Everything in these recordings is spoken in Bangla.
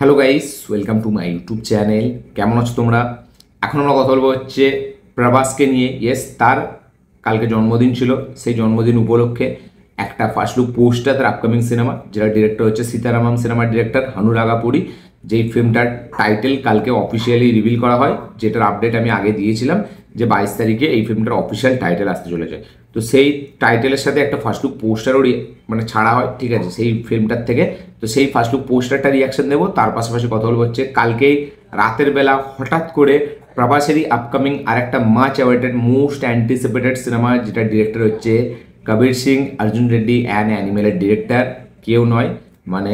Hello guys, welcome to my YouTube channel. কেমন আছো তোমরা? এখন আমরা কথা বলবো হচ্ছে প্রভাসকে নিয়ে। ইয়েস, তার কালকে জন্মদিন ছিল। সেই জন্মদিন উপলক্ষে একটা ফার্স্ট লুক পোস্টার তার আপকামিং সিনেমা, যেটা ডিরেক্টর হচ্ছে সীতারামম সিনেমার ডিরেক্টর অনুরাগাপুরী। যেই ফিল্মটার টাইটেল কালকে অফিসিয়ালি রিভিল করা হয়, যেটার আপডেট আমি আগে দিয়েছিলাম যে 22 তারিখে এই ফিল্মটার অফিসিয়াল টাইটেল আসতে চলেছে। তো সেই টাইটেলের সাথে একটা ফার্স্ট লুক পোস্টারও মানে ছাড়া হয়, ঠিক আছে, সেই ফিল্মটার থেকে। তো সেই ফার্স্ট লুক পোস্টারটা রিয়াকশন দেবো, তার পাশাপাশি কথা বলবো হচ্ছে কালকেই রাতের বেলা হঠাৎ করে প্রভাসেরই আপকামিং আরেকটা much awaited most anticipated cinema, যেটা ডিরেক্টর হচ্ছে কবির সিং, অর্জুন রেড্ডি অ্যান্ড অ্যানিমেলের ডিরেক্টর কেউ নয়, মানে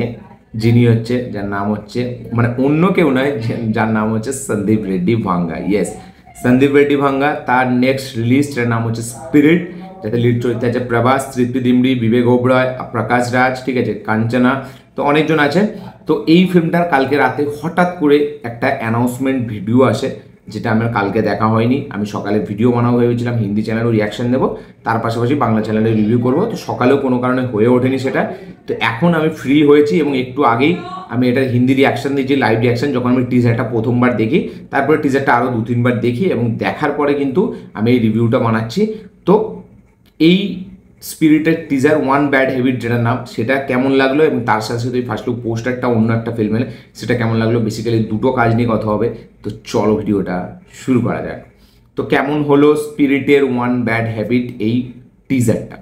যিনি হচ্ছে, যার নাম হচ্ছে, মানে অন্য কেউ নয়, যার নাম হচ্ছে সন্দীপ রেড্ডি ভাঙ্গা। ইয়েস, সন্দীপ রেড্ডি ভাঙ্গা। তার নেক্সট রিলিজটার নাম হচ্ছে স্পিরিট, যাতে লিড চরিত্রে আছে প্রভাস, তৃপ্তি দিমড়ি, বিবেক ওবরয়, প্রকাশ রাজ, ঠিক আছে, কাঞ্চনা, তো অনেকজন আছে। তো এই ফিল্মটার কালকে রাতে হঠাৎ করে একটা অ্যানাউন্সমেন্ট ভিডিও আসে, যেটা আমার কালকে দেখা হয়নি। আমি সকালে ভিডিও বানাবো ভেবেছিলাম, হিন্দি চ্যানেলেও রিয়াকশন দেবো, তার পাশাপাশি বাংলা চ্যানেলে রিভিউ করবো। তো সকালেও কোনো কারণে হয়ে ওঠেনি সেটা। তো এখন আমি ফ্রি হয়েছি এবং একটু আগেই আমি এটার হিন্দি রিয়াকশন দিয়েছি, লাইভ রিয়াকশন, যখন আমি টিজারটা প্রথমবার দেখি, তারপরে টিজারটা আরও 2-3 বার দেখি এবং দেখার পরে কিন্তু আমি এই রিভিউটা বানাচ্ছি। তো এই স্পিরিটের টিজার ওয়ান ব্যাড হ্যাবিট যেটার নাম, সেটা কেমন লাগলো, এবং তার সাথে সাথে ওই ফার্স্ট লুক পোস্টারটা অন্য একটা ফিল্মের, সেটা কেমন লাগলো, বেসিক্যালি দুটো কাজ নিয়ে কথা হবে। তো চলো ভিডিওটা শুরু করা যাক। তো কেমন হলো স্পিরিটের ওয়ান ব্যাড হ্যাবিট এই টিজারটা?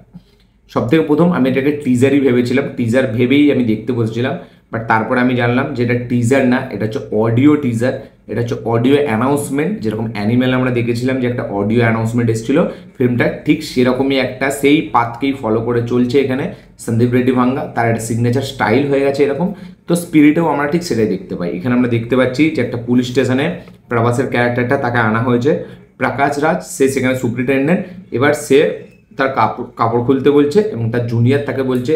সব থেকে প্রথম আমি এটাকে টিজারই ভেবেছিলাম, টিজার ভেবেই আমি দেখতে বসেছিলাম। বাট তারপরে আমি জানলাম যে এটা টিজার না, এটা হচ্ছে অডিও টিজার, এটা হচ্ছে অডিও অ্যানাউন্সমেন্ট। যেরকম অ্যানিমেল আমরা দেখেছিলাম যে একটা অডিও অ্যানাউন্সমেন্ট এসেছিল ফিল্মটা, ঠিক সেরকমই একটা, সেই পাথকেই ফলো করে চলছে এখানে সন্দীপ রেড্ডি ভাঙ্গা। তার একটা সিগনেচার স্টাইল হয়ে গেছে এরকম। তো স্পিরিটেও আমরা ঠিক সেটাই দেখতে পাই। এখানে আমরা দেখতে পাচ্ছি যে একটা পুলিশ স্টেশনে প্রভাসের ক্যারেক্টারটা, তাকে আনা হয়েছে প্রকাশ রাজ, সে সেখানে সুপ্রিনটেন্ডেন্ট। এবার সে তার কাপড় কাপড় খুলতে বলছে এবং তার জুনিয়র তাকে বলছে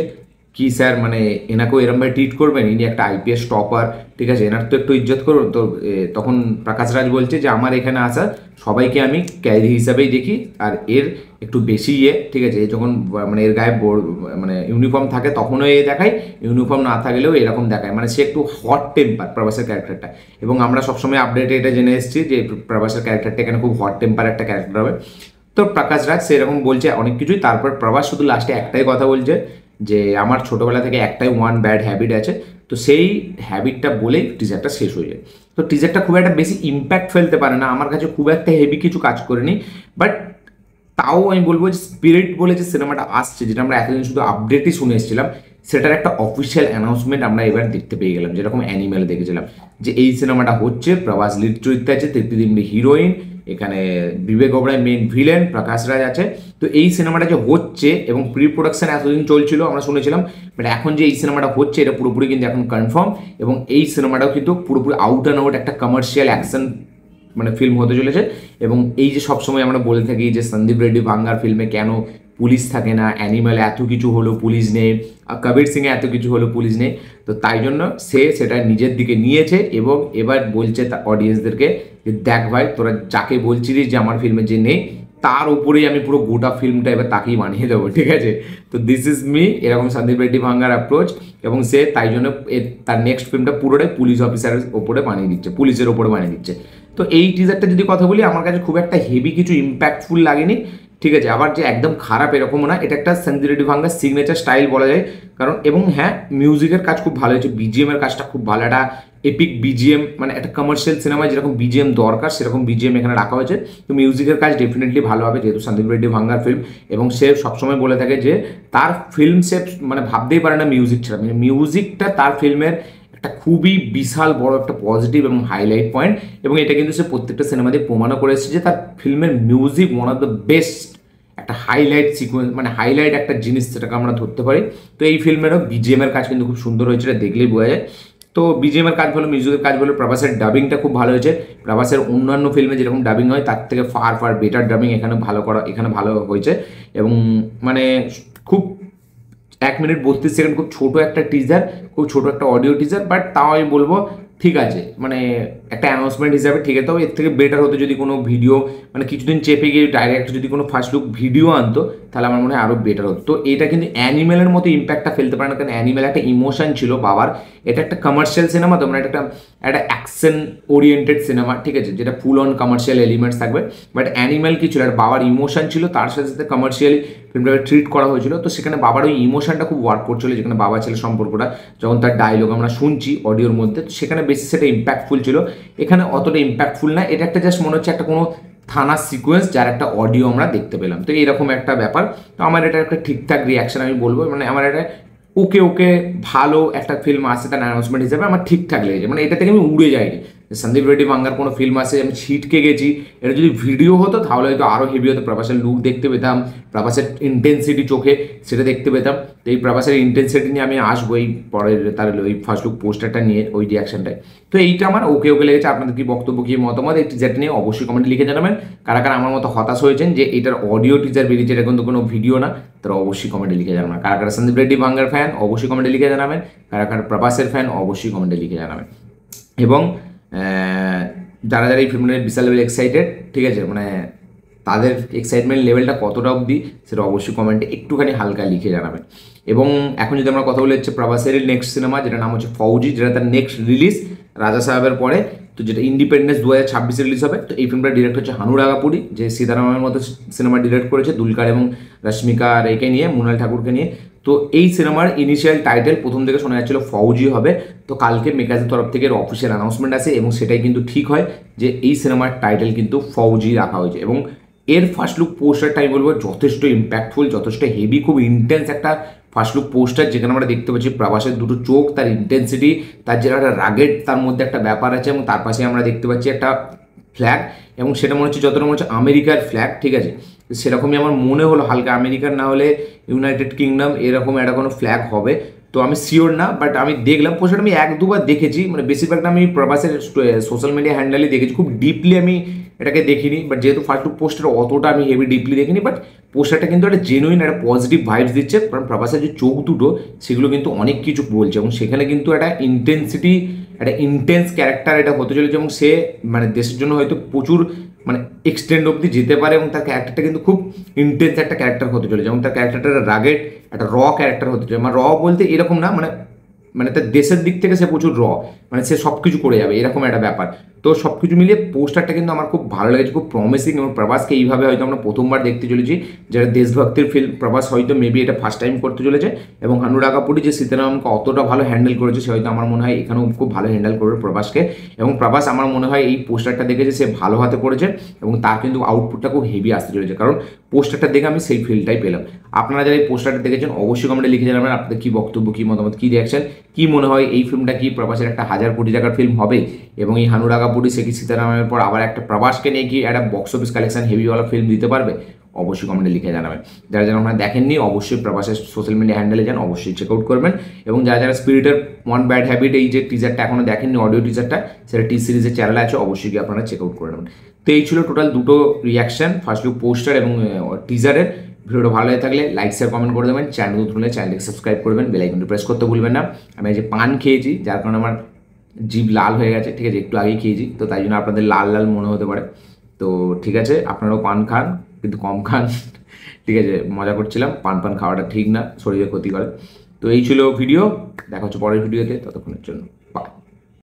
কি স্যার, মানে এনাকেও এরমভাবে ট্রিট করবেন, ইনি একটা আইপিএস টপার, ঠিক আছে, এনার তো একটু ইজ্জত করুন। তো তখন প্রকাশ রাজ বলছে যে আমার এখানে আসা সবাইকে আমি ক্যারি হিসাবেই দেখি, আর এর একটু বেশি ঠিক আছে, যখন মানে এর গায়ে মানে ইউনিফর্ম থাকে তখনও দেখায়, ইউনিফর্ম না থাকলেও এরকম দেখায়, মানে সে একটু হট টেম্পার প্রভাসের ক্যারেক্টারটা। এবং আমরা সবসময় আপডেটে এটা জেনে এসেছি যে প্রভাসের ক্যারেক্টারটা এখানে খুব হট টেম্পার একটা ক্যারেক্টার হবে। তো প্রকাশ রাজ সেরকম বলছে অনেক কিছুই। তারপর প্রভাস শুধু লাস্টে একটাই কথা বলছে যে আমার ছোটোবেলা থেকে একটাই ওয়ান ব্যাড হ্যাবিট আছে। তো সেই হ্যাবিটটা বলেই টিজারটা শেষ হয়ে যায়। তো টিজারটা খুব একটা বেশি ইম্প্যাক্ট ফেলতে পারে না, আমার কাছে খুব একটা হেভি কিছু কাজ করেনি। বাট তাও আমি বলবো যে স্পিরিট বলে যে সিনেমাটা আসছে, যেটা আমরা এতদিন শুধু আপডেটই শুনে এসেছিলাম, সেটার একটা অফিসিয়াল অ্যানাউন্সমেন্ট আমরা এবার দেখতে পেয়ে গেলাম। যেরকম অ্যানিমেলে দেখেছিলাম যে এই সিনেমাটা হচ্ছে, প্রভাস লিড চরিত্রে আছে, তৃপ্তি দিমড়ি হিরোইন, এখানে বিবেক ওবরায় মেন ভিলেন, প্রকাশ রাজ আছে। তো এই সিনেমাটা যে হচ্ছে এবং প্রি প্রোডাকশন এতদিন চলছিল আমরা শুনেছিলাম, বাট এখন যে এই সিনেমাটা হচ্ছে এটা পুরোপুরি কিন্তু এখন কনফার্ম। এবং এই সিনেমাটাও কিন্তু পুরোপুরি আউট অ্যান্ড আউট একটা কমার্শিয়াল অ্যাকশন মানে ফিল্ম হতে চলেছে। এবং এই যে সবসময় আমরা বলে থাকি যে সন্দীপ রেড্ডি ভাঙ্গার ফিল্মে কেন পুলিশ থাকে না, অ্যানিমেলে এত কিছু হলো পুলিশ নেই, কবির সিংয়ে এত কিছু হলো পুলিশ নেই, তো তাই জন্য সে সেটা নিজের দিকে নিয়েছে এবং এবার বলছে অডিয়েন্সদেরকে যে দেখ ভাই, তোরা যাকে বলছিলিস যে আমার ফিল্মে যে নেই, তার উপরেই আমি পুরো গোটা ফিল্মটা এবার তাকেই বানিয়ে দেবো, ঠিক আছে। তো দিস ইজ মি, এরকম সন্দীপ রেড্ডি ভাঙ্গার অ্যাপ্রোচ। এবং সে তাই জন্য তার নেক্সট ফিল্মটা পুরোটাই পুলিশ অফিসারের ওপরে বানিয়ে দিচ্ছে, পুলিশের ওপরে বানিয়ে দিচ্ছে। তো এই টিজারটা যদি কথা বলি, আমার কাছে খুব একটা হেভি কিছু ইম্প্যাক্টফুল লাগেনি, ঠিক আছে। আবার যে একদম খারাপ এরকমও না, এটা একটা সন্দীপ রেড্ডি ভাঙ্গার সিগনেচার স্টাইল বলা যায়। কারণ এবং হ্যাঁ, মিউজিকের কাজ খুব ভালো হয়েছে, বিজিএম এর কাজটা খুব ভালো, একটা এপিক বিজিএম, মানে একটা কমার্শিয়াল সিনেমায় যেরকম বিজিএম দরকার সেরকম বিজিএম এখানে রাখা হয়েছে। তো মিউজিকের কাজ ডেফিনেটলি ভালো হবে, যেহেতু সন্দীপ রেড্ডি ভাঙ্গার ফিল্ম। এবং সে সবসময় বলে থাকে যে তার ফিল্ম সে মানে ভাবতেই পারে না মিউজিক ছাড়া, মানে মিউজিকটা তার ফিল্মের একটা খুবই বিশাল বড় একটা পজিটিভ এবং হাইলাইট পয়েন্ট। এবং এটা কিন্তু সে প্রত্যেকটা সিনেমা দিয়ে প্রমাণও করে এসেছে যে তার ফিল্মের music one of the best, একটা হাইলাইট সিকোয়েন্স, মানে হাইলাইট একটা জিনিস যেটাকে আমরা ধরতে পারি। তো এই ফিল্মেরও বিজিএম এর কাজ কিন্তু খুব সুন্দর হয়েছে, এটা দেখলেই বোঝা যায়। তো বিজিএম এর কাজ ভালো, মিউজিকের কাজ ভালো, প্রভাসের ডাবিংটা খুব ভালো হয়েছে। প্রভাসের অন্যান্য ফিল্মে যেরকম ডাবিং হয় তার থেকে ফার ফার বেটার ডাবিং এখানে ভালো করা, এখানে ভালো হয়েছে। এবং মানে খুব 1 মিনিট 32 সেকেন্ড, খুব ছোট একটা টিজার, খুব ছোট একটা অডিও টিজার, বাট তাও আমি বলবো ঠিক আছে, মানে একটা অ্যানাউন্সমেন্ট হিসাবে ঠিক আছে, তবে এর থেকে বেটার হতো যদি কোনো ভিডিও, মানে কিছুদিন চেপে গিয়ে ডাইরেক্ট যদি কোনো ফার্স্ট লুক ভিডিও আনতো, তাহলে আমার মনে হয় আরও বেটার হতো। তো এটা কিন্তু অ্যানিমেলের মতো ইম্প্যাক্টটা ফেলতে পারে না, কারণ অ্যানিমেল একটা ইমোশন ছিল বাবার, এটা একটা কমার্শিয়াল সিনেমা, তো মানে একটা একটা অ্যাকশন ওরিয়েন্টেড সিনেমা, ঠিক আছে, যেটা ফুল অন কমার্শিয়াল এলিমেন্টস থাকবে। বাট অ্যানিমেল কি ছিল, আর বাবার ইমোশন ছিল, তার সাথে সাথে কমার্শিয়ালি ফিল্মটাকে ট্রিট করা হয়েছিল। তো সেখানে বাবার ওই ইমোশনটা খুব ওয়ার্ক করছিল, যেখানে বাবা ছেলে সম্পর্কটা যখন তার ডায়লগ আমরা শুনছি অডিওর মধ্যে, তো সেখানে বেশি সেটা ইম্প্যাক্টফুল ছিল। এখানে অতটা ইম্প্যাক্টফুল না, এটা একটা জাস্ট মনে হচ্ছে একটা কোনো থানার সিকোয়েন্স যার একটা অডিও আমরা দেখতে পেলাম, তো এরকম একটা ব্যাপার। তো আমার এটা একটা ঠিকঠাক রিয়াকশন আমি বলবো, মানে আমার এটা ওকে ওকে ভালো একটা ফিল্ম আসে তার অ্যানাউন্সমেন্ট হিসেবে আমার ঠিকঠাক লেগেছে, মানে এটা থেকে আমি উড়ে যাইনি। সন্দীপ রেড্ডি ভাঙ্গার কোনো ফিল্ম আসে আমি ছিটকে গেছি, এটা যদি ভিডিও হতো তাহলে হয়তো আরও হেভি হতো, প্রভাসের লুক দেখতে পেতাম, প্রভাসের ইন্টেন্সিটি চোখে সেটা দেখতে পেতাম। তো এই প্রভাসের ইন্টেন্সিটি নিয়ে আমি আসবো এই পরের তার ওই ফার্স্ট লুক পোস্টারটা নিয়ে, ওই রিয়াকশনটায়। তো এইটা আমার ওকে ওকে লেগেছে। আপনাদের কি বক্তব্য, কি মতামত এই টিজার নিয়ে অবশ্যই কমেন্টে লিখে জানাবেন। কারা কারা আমার মতো হতাশ হয়েছেন যে এটার অডিও টিজার বেরিয়েছে, এটা কিন্তু কোনো ভিডিও না, তারা অবশ্যই কমেন্টে লিখে জানাবেন। কারা কারা সন্দীপ রেড্ডি ভাঙ্গার ফ্যান অবশ্যই কমেন্টে লিখে জানাবেন, কারা কারা প্রভাসের ফ্যান অবশ্যই কমেন্টে লিখে জানাবেন। এবং যারা যারা এই ফিল্মটা বিশাল লেভেল এক্সাইটেড, ঠিক আছে, মানে তাদের এক্সাইটমেন্ট লেভেলটা কতটা অবধি সেটা অবশ্যই কমেন্টে একটুখানি হালকা লিখে জানাবেন। এবং এখন যদি আমরা কথা বলে হচ্ছে প্রভাসের নেক্সট সিনেমা, যেটা নাম হচ্ছে ফৌজি, যেটা তার নেক্সট রিলিজ রাজা সাহেবের পরে, তো যেটা ইন্ডিপেন্ডেন্স 2026 রিলিজ হবে। তো এই ফিল্মটা ডিরেক্ট হচ্ছে হানুরাগাপুরি, যে সীতারামের মতো সিনেমা ডিরেক্ট করেছে দুলকার এবং রশ্মিকা রেকে নিয়ে, মুনাল ঠাকুরকে নিয়ে। তো এই সিনেমার ইনিশিয়াল টাইটেল প্রথম থেকে শোনা যাচ্ছিল ফৌজি হবে। তো কালকে মেকার্সের তরফ থেকে অফিসিয়াল অ্যানাউন্সমেন্ট আছে এবং সেটাই কিন্তু ঠিক হয় যে এই সিনেমার টাইটেল কিন্তু ফৌজি রাখা হয়েছে। এবং এর ফার্স্ট লুক পোস্টারটা আমি বলবো যথেষ্ট ইম্প্যাক্টফুল, যথেষ্ট হেভি, খুব ইন্টেন্স একটা ফার্স্ট লুক পোস্টার, যেখানে আমরা দেখতে পাচ্ছি প্রভাসের দুটো চোখ, তার ইন্টেন্সিটি, তার যেটা একটা রাগেড তার মধ্যে একটা ব্যাপার আছে, এবং তার পাশে আমরা দেখতে পাচ্ছি একটা ফ্ল্যাগ, এবং সেটা মনে হচ্ছে যতটা মনে হচ্ছে আমেরিকার ফ্ল্যাগ, ঠিক আছে, সেরকমই আমার মনে হলো, হালকা আমেরিকার না হলে ইউনাইটেড কিংডম এরকম একটা কোনো ফ্ল্যাগ হবে। তো আমি শিওর না, বাট আমি দেখলাম পোস্টারটা, আমি এক দুবার দেখেছি, মানে বেশিরভাগটা আমি প্রভাসের সোশ্যাল মিডিয়া হ্যান্ডেলে দেখেছি, খুব ডিপলি আমি এটাকে দেখিনি। বাট যেহেতু ফার্স্ট লুক পোস্টার অতটা আমি হেভি ডিপলি দেখিনি, বাট পোস্টারটা কিন্তু একটা জেনুইন একটা পজিটিভ ভাইবস দিচ্ছে, কারণ প্রভাসের যে চোখ দুটো সেগুলো কিন্তু অনেক কিছু বলছে, এবং সেখানে কিন্তু একটা ইন্টেন্সিটি, একটা ইন্টেন্স ক্যারেক্টার এটা হতে চলেছে, এবং সে মানে দেশের জন্য হয়তো প্রচুর মানে এক্সটেন্ড অবধি যেতে পারে, এবং তার ক্যারেক্টারটা কিন্তু খুব ইন্টেন্স একটা ক্যারেক্টার হতে চলেছে, এবং তার ক্যারেক্টারটা রাগেড একটা র ক্যারেক্টার হতে চলেছে। মানে র বলতে এরকম না, মানে মানে তার দেশের দিক থেকে সে প্রচুর মানে সে সব কিছু করে যাবে এরকম একটা ব্যাপার। তো সব কিছু মিলিয়ে পোস্টারটা কিন্তু আমার খুব ভালো লেগেছে, খুব প্রমিসিং, এবং প্রভাসকে এইভাবে হয়তো আমরা প্রথমবার দেখতে চলেছি, যারা দেশভক্তির ফিল্ম প্রভাস হয়তো মেবি এটা ফার্স্ট টাইম করতে চলেছে। এবং অনুরাগ কাপুর যে সীতারামকে অতটা ভালো হ্যান্ডেল করেছে, সে হয়তো আমার মনে হয় এখানেও খুব ভালো হ্যান্ডেল করবে প্রভাসকে। এবং প্রভাস আমার মনে হয় এই পোস্টারটা দেখে যে সে ভালো হাতে করেছে, এবং তার কিন্তু আউটপুটটা খুব হেভি আসতে চলেছে, কারণ পোস্টারটা দেখে আমি সেই ফিলটাই পেলাম। আপনারা যারা এই পোস্টারটা দেখেছেন অবশ্যই কমেন্টে লিখে জানাবেন আপনাদের কী বক্তব্য, কী মতামত, কী রিয়াকশন, কী মনে হয় এই ফিল্মটা কি প্রভাসের একটা 1000 কোটি টাকার ফিল্ম হবে, এবং এই হানুরাগাপুরি সে কি সীতারামের পর আবার একটা প্রভাসকে নিয়ে কি একটা বক্স অফিস কালেকশন হেভিওয়ালা ফিল্ম দিতে পারবে, অবশ্যই কমেন্টে লিখে জানাবেন। যারা যারা আপনারা দেখেননি অবশ্যই প্রভাসের সোশ্যাল মিডিয়া হ্যান্ডেলে যান, অবশ্যই চেক আউট করবেন। এবং যারা যারা স্পিরিটের ওয়ান ব্যাড হ্যাবিট এই যে টিজারটা এখনও দেখেননি, অডিও টিজারটা, সেটা টি সিরিজের চ্যানেলে আছে, অবশ্যই কি আপনারা চেক আউট করে নেবেন। তো এই ছিল টোটাল দুটো রিয়াকশন, ফার্স্ট লুক পোস্টার এবং টিজারের। ভিডিওটা ভালো হয়ে থাকলে লাইক শেয়ার কমেন্ট করে দেবেন, চ্যানেল নতুন হলে চ্যানেলকে সাবস্ক্রাইব করবেন, বেল আইকনটি প্রেস করতে ভুলবেন না। আমি যে পান খেয়েছি যার কারণে আমার জিভ লাল হয়ে গেছে, ঠিক আছে, একটু আগেই খেয়েছি, তো তাই জন্য আপনাদের লাল লাল মনে হতে পারে। তো ঠিক আছে, আপনারাও পান খান কিন্তু কম খান, ঠিক আছে, মজা করছিলাম, পান খাওয়াটা ঠিক না, শরীরে ক্ষতি করে। তো এই ছিল ভিডিও, দেখা হচ্ছে পরের ভিডিওতে, ততক্ষণের জন্য।